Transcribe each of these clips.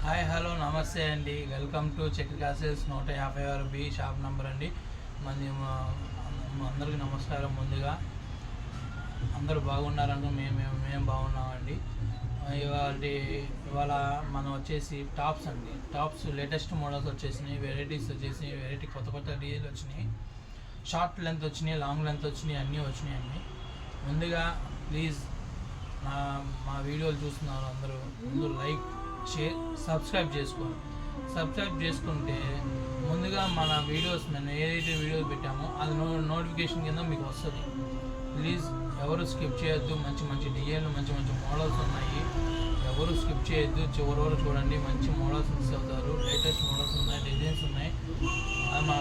Hi hello నమస్తే అండి. Welcome to Chakri classes 156B shop number అండి. అందరికీ నమస్కారం. ముందుగా అందరూ బాగున్నారని మేము బాగున్నామండి. ఇవాళ మనం వచ్చేసి టాప్స్ అండి. టాప్స్ లేటెస్ట్ మోడల్స్ వచ్చేసినాయి, వెరైటీస్ వచ్చేసినాయి, కొత్త డిజైన్స్ వచ్చినాయి, షార్ట్ లెంత్ వచ్చినాయి, లాంగ్ లెంత్ వచ్చినాయి, అన్నీ వచ్చినాయండి. ముందుగా ప్లీజ్ మా వీడియోలు చూస్తున్నారు అందరూ ముందు లైక్ షేర్ సబ్స్క్రైబ్ చేసుకుంటే ముందుగా మన వీడియోస్ మేము ఏదైతే వీడియోస్ పెట్టామో అది నోటిఫికేషన్ కింద మీకు వస్తుంది. ప్లీజ్ ఎవరు స్కిప్ చేయొద్దు. మంచి డిజైన్లు మంచి మోడల్స్ ఉన్నాయి. ఎవరు స్కిప్ చేయొద్దు. చివరి వరకు చూడండి. మంచి మోడల్స్ మిస్ అవుతారు. లేటెస్ట్ మోడల్స్ ఉన్నాయి, డిజైన్స్ ఉన్నాయి. మన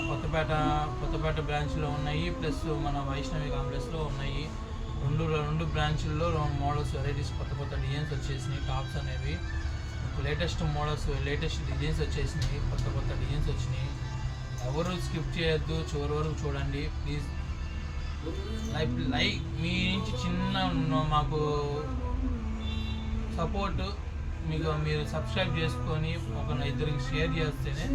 కొత్తపేట బ్రాంచ్లో ఉన్నాయి, ప్లస్ మన వైష్ణవి కాంప్లెక్స్లో ఉన్నాయి. రెండు బ్రాంచ్ల్లో మోడల్స్ వెరైటీస్ కొత్త డిజైన్స్ వచ్చేసినాయి. టాప్స్ అనేవి లేటెస్ట్ మోడల్స్, లేటెస్ట్ డిజైన్స్ వచ్చేసినాయి. కొత్త డిజైన్స్ వచ్చినాయి. ఎవరు స్కిప్ చేయొద్దు, చివరి వరకు చూడండి ప్లీజ్. లైక్ మీ నుంచి చిన్న మాకు సపోర్ట్, మీరు సబ్స్క్రైబ్ చేసుకొని ఒక ఇద్దరికి షేర్ చేస్తేనే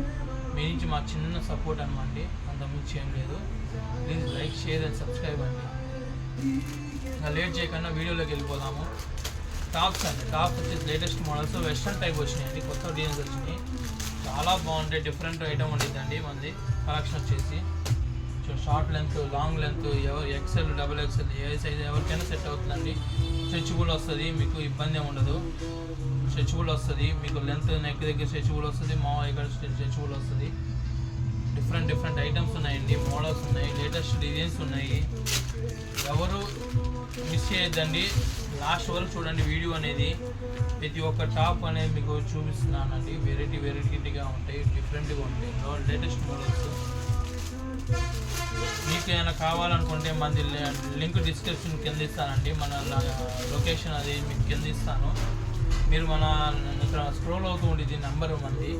మీ నుంచి మాకు చిన్న సపోర్ట్ అనమాట. అంతకుమించి ఏం లేదు. Please like, share and subscribe అండి. ఇంకా లేట్ చేయకుండా వీడియోలోకి వెళ్ళిపోదాము. టాప్స్ వచ్చేసి లేటెస్ట్ మోడల్స్ వెస్ట్రన్ టైప్ వచ్చినాయండి. కొత్త డిజైన్స్ వచ్చినాయి. చాలా బాగుంటాయి. డిఫరెంట్ ఐటమ్ ఉండిద్దండి మనది కలెక్షన్ వచ్చేసి. Short length, long length, XL, double XL ఏ సైజ్ ఎవరికైనా సెట్ అవుతుందండి. స్ట్రెచబుల్ వస్తుంది, మీకు ఇబ్బంది ఉండదు. స్ట్రెచబుల్ వస్తుంది మీకు, లెంత్ నెక్ దగ్గర స్ట్రెచబుల్ వస్తుంది, ఇక్కడ స్ట్రెచబుల్ వస్తుంది. డిఫరెంట్ ఐటమ్స్ ఉన్నాయండి, మోడల్స్ ఉన్నాయి, లేటెస్ట్ డిజైన్స్ ఉన్నాయి. ఎవరు మిస్ చేయొద్దండి. లాస్ట్ వరకు చూడండి వీడియో అనేది. ప్రతి ఒక్క టాప్ అనేది మీకు చూపిస్తున్నానండి. వెరైటీగా ఉంటాయి, డిఫరెంట్గా ఉంటాయి, లేటెస్ట్ మోడల్స్. మీకు ఏమైనా కావాలనుకుంటే మంది లింక్ డిస్క్రిప్షన్ కింద ఇస్తానండి. మన లొకేషన్ అది మీకు కింద ఇస్తాను. మీరు మన ఇక్కడ స్క్రోల్ అవుతూ ఉంటుంది నెంబర్, మంది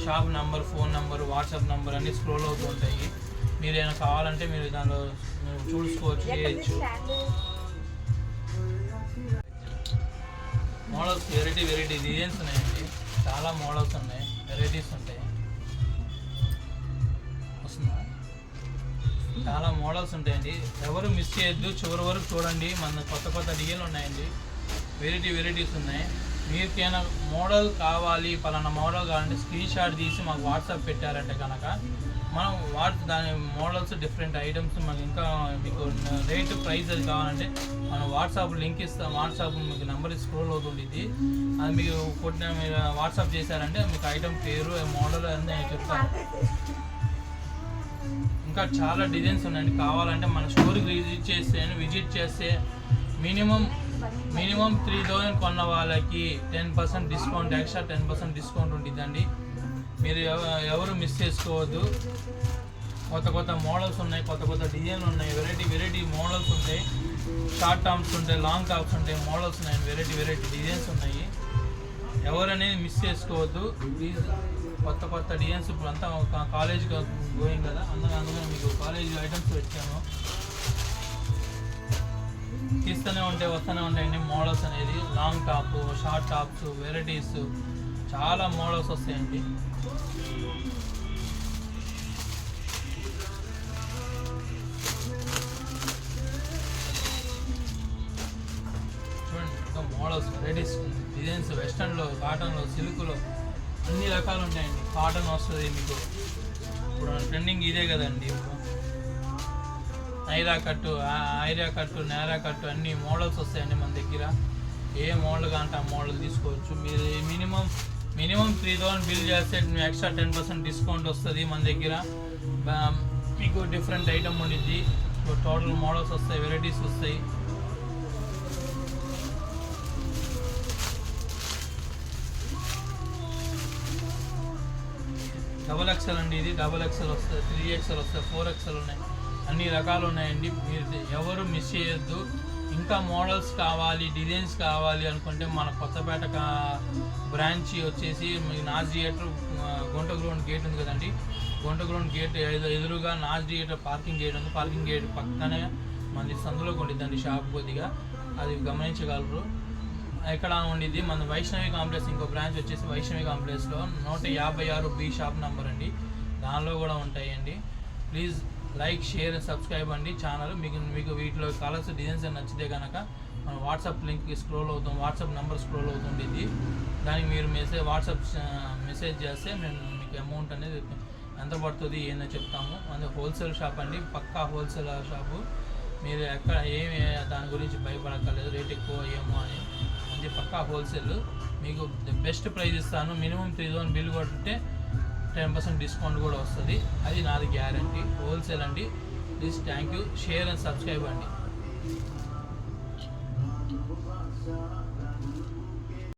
shop number, phone number, WhatsApp number అన్నీ స్క్రోల్ అవుతూ ఉంటాయి. మీరు ఏమైనా కావాలంటే మీరు దానిలో చూసుకోవచ్చు, చేయొచ్చు. మోడల్స్ వెరైటీ డిజైన్స్ ఉన్నాయండి. చాలా మోడల్స్ ఉన్నాయి, వెరైటీస్ ఉంటాయి. వస్తుందా? చాలా మోడల్స్ ఉంటాయండి. ఎవరు మిస్ చేయొద్దు, చివరి వరకు చూడండి. మన కొత్త డిజైన్లు ఉన్నాయండి, వెరైటీస్ ఉన్నాయి. మీకేమైనా మోడల్ కావాలి, పలానా మోడల్ కావాలంటే స్క్రీన్ షాట్ తీసి మాకు వాట్సాప్ పెట్టారంటే కనుక మనం దాని మోడల్స్, డిఫరెంట్ ఐటమ్స్ మాకు ఇంకా మీకు రేటు, ప్రైస్ అది కావాలంటే మనం వాట్సాప్ లింక్ ఇస్తాం. వాట్సాప్ మీకు నెంబర్ స్క్రోల్ అవుతుంది. అది మీకు మీరు వాట్సాప్ చేశారంటే మీకు ఐటమ్ పేరు, మోడల్ అన్నీ చెప్తాను. ఇంకా చాలా డిజైన్స్ ఉన్నాయండి. కావాలంటే మన స్టోర్కి విజిట్ చేస్తే మినిమం 3000 కొన్న వాళ్ళకి 10% డిస్కౌంట్, ఎక్స్ట్రా 10% డిస్కౌంట్ ఉంటుందండి. మీరు ఎవరు మిస్ చేసుకోవద్దు. కొత్త మోడల్స్ ఉన్నాయి, కొత్త డిజైన్లు ఉన్నాయి, వెరైటీ మోడల్స్ ఉంటాయి. షార్ట్ టాప్స్ ఉంటాయి, లాంగ్ టాప్స్ ఉంటాయి, మోడల్స్ ఉన్నాయి, వెరైటీ డిజైన్స్ ఉన్నాయి. ఎవరనేది మిస్ చేసుకోవద్దు ప్లీజ్. కొత్త డిజైన్స్ ఇప్పుడు అంతా కాలేజ్ గోయింగ్ కదా, అందుకని మీకు కాలేజ్ ఐటమ్స్ పెట్టాను. వస్తూనే ఉంటాయండి మోడల్స్ అనేది. Long top, short tops, varieties చాలా మోడల్స్ వస్తాయండి. చూడండి, ఇంకా మోడల్స్, వెరైటీస్, డిజైన్స్ వెస్ట్రన్లో, కాటన్లో, సిల్క్లో అన్ని రకాలు ఉంటాయండి. కాటన్ వస్తుంది మీకు, ఇప్పుడు ట్రెండింగ్ ఇదే కదండి. ఇప్పుడు ఐరా కట్టు, నేరా కట్టు అన్ని మోడల్స్ వస్తాయండి మన దగ్గర. ఏ మోడల్ కాంటే ఆ మోడల్ తీసుకోవచ్చు. మీరు మినిమం 3000 బిల్ చేస్తే ఎక్స్ట్రా 10% డిస్కౌంట్ వస్తుంది మన దగ్గర. మీకు డిఫరెంట్ ఐటమ్ ఉండిద్ది. టోటల్ మోడల్స్ వస్తాయి, వెరైటీస్ వస్తాయి. డబుల్ ఎక్సెల్ అండి, ఇది డబుల్ ఎక్సెల్ వస్తుంది, 3XL వస్తాయి, 4XL ఉన్నాయి, అన్ని రకాలు ఉన్నాయండి. మీరు ఎవరు మిస్ చేయొద్దు. ఇంకా మోడల్స్ కావాలి, డిజైన్స్ కావాలి అనుకుంటే మన కొత్తపేట బ్రాంచ్ వచ్చేసి మీకు నాజ్ థియేటర్, గుంట గ్రౌండ్ గేట్ ఉంది కదండి. గుంట గ్రౌండ్ గేట్ ఎదురుగా నాజ్ థియేటర్ పార్కింగ్ గేట్ ఉంది. పార్కింగ్ గేట్ పక్కనే మనది సందులోకి ఉండిద్దండి షాప్. కొద్దిగా అది గమనించగలరు. ఎక్కడ ఉండిద్ది మన వైష్ణవి కాంప్లెక్స్, ఇంకో బ్రాంచ్ వచ్చేసి వైష్ణవి కాంప్లెక్స్లో 156 B షాప్ నెంబర్ అండి, దానిలో కూడా ఉంటాయండి. ప్లీజ్ లైక్, షేర్, సబ్స్క్రైబ్ అండి ఛానల్. మీకు వీటిలో కలర్స్, డిజైన్స్ నచ్చితే కనుక మన వాట్సాప్ లింక్కి స్క్రోల్ అవుతాం, వాట్సాప్ నెంబర్ స్క్రోల్ అవుతుండేది, దానికి మీరు వాట్సాప్ మెసేజ్ చేస్తే మేము మీకు అమౌంట్ అనేది ఎంత పడుతుంది ఏందో చెప్తాము. అది హోల్సేల్ షాప్ అండి, పక్కా హోల్సేల్ షాపు. మీరు ఎక్కడ ఏమి దాని గురించి భయపడక్కర్లేదు, రేట్ ఎక్కువ ఏమో అని. అది పక్కా హోల్సేల్, మీకు బెస్ట్ ప్రైస్ ఇస్తాను. మినిమం 3000 బిల్ కొట్టితే 10% డిస్కౌంట్ కూడా వస్తుంది, అది నాది గ్యారంటీ. హోల్సేల్ అండి. Please thank you, share and subscribe అండి.